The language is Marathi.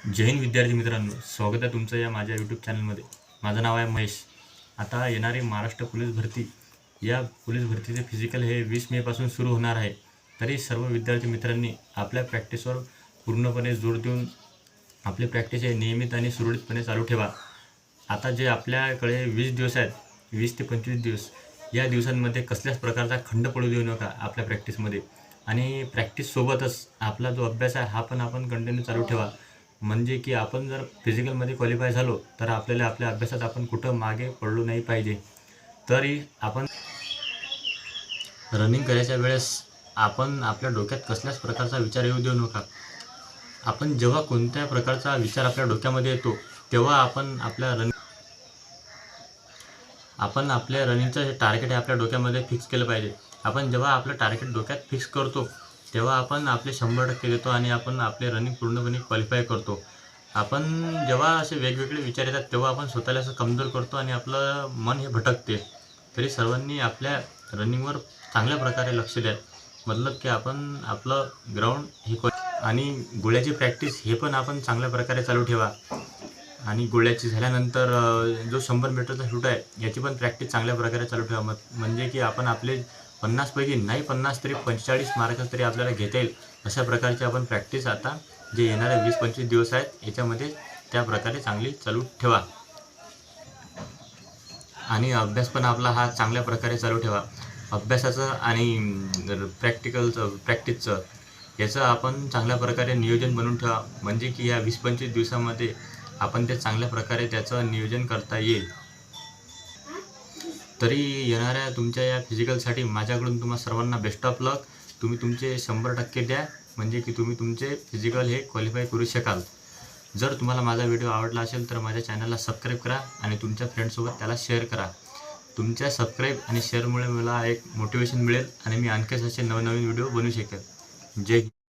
जय हिंद विद्यार्थी मित्रांनो, स्वागत आहे तुमचं या माझ्या यूट्यूब चॅनलमध्ये। माझं नाव आहे महेश। आता येणारी महाराष्ट्र पोलीस भरती या पोलीस भरतीचे फिजिकल हे 20 मेपासून सुरू होणार आहे। तरी सर्व विद्यार्थी मित्रांनी आपल्या प्रॅक्टिसवर पूर्णपणे जोर देऊन आपली प्रॅक्टिस हे नियमित आणि सुरळीतपणे चालू ठेवा। आता जे आपल्याकडे 20 दिवस आहेत, 20 ते 25 दिवस, या दिवसांमध्ये कसल्याच प्रकारचा खंड पडू देऊ नका आपल्या प्रॅक्टिसमध्ये। आणि प्रॅक्टिससोबतच आपला जो अभ्यास आहे हा पण आपण कंटिन्यू चालू ठेवा। म्हणजे की आपण जर फिजिकलमध्ये क्वालिफाय झालो तर आपल्याला आपल्या अभ्यासात आपण कुठं मागे पडलो नाही पाहिजे। तरी आपण रनिंग करायच्या वेळेस आपण आपल्या डोक्यात कसल्याच प्रकारचा विचार येऊ देऊ नका। आपण जेव्हा कोणत्या प्रकारचा विचार आपल्या डोक्यामध्ये येतो तेव्हा आपण आपल्या रनिंगचं जे टार्गेट आहे आपल्या डोक्यामध्ये फिक्स केलं पाहिजे। आपण जेव्हा आपलं टार्गेट डोक्यात फिक्स करतो तेव्हा आपण आपले 100% देतो आणि आपण आपले रनिंग पूर्णपणे क्वालिफाय करतो। आपण जेव्हा असे वेगवेगळे विचार येतात तेव्हा आपण स्वतःला असं कमजोर करतो आणि आपलं मन हे भटकते। तरी सर्वांनी आपल्या रनिंगवर चांगल्या प्रकारे लक्ष द्या। मतलब की आपण आपलं ग्राउंड हे आणि गोळ्याची प्रॅक्टिस हे पण आपण चांगल्या प्रकारे चालू ठेवा। आणि गोळ्याची झाल्यानंतर जो 100 मीटरचा शूट आहे याची पण प्रॅक्टिस चांगल्या प्रकारे चालू ठेवा। म्हणजे की आपण आपले 50 पैकी नाही 50 तरी 45 मार्क तरी आपल्याला घेता येईल अशा प्रकारची आपण प्रॅक्टिस आता जे येणारे 20-25 दिवस आहेत याच्यामध्ये त्या प्रकारे चांगली चालू ठेवा। आणि अभ्यास पण आपला हा चांगल्या प्रकारे चालू ठेवा। अभ्यासाचं आणि प्रॅक्टिसचं याचं आपण चांगल्या प्रकारे नियोजन बनवून ठेवा। म्हणजे की या 20-25 दिवसामध्ये आपण ते चांगल्या प्रकारे त्याचं नियोजन करता येईल। तरी येणाऱ्या तुमच्या या फिजिकलसाठी माझ्याकडून तुम्हा सर्वांना बेस्ट ऑफ लक। तुम्ही तुमचे 100% द्या म्हणजे की तुम्ही तुमचे फिजिकल हे क्वालिफाय करू शकाल। जर तुम्हाला माझा व्हिडिओ आवडला असेल तर माझ्या चॅनलला सबस्क्राईब करा आणि तुमच्या फ्रेंड्ससोबत त्याला शेअर करा। तुमच्या सबस्क्राईब आणि शेअरमुळे मला एक मोटिवेशन मिळेल आणि मी आणखीच असे नवनवीन व्हिडिओ बनवू शकेल। जय हिंद।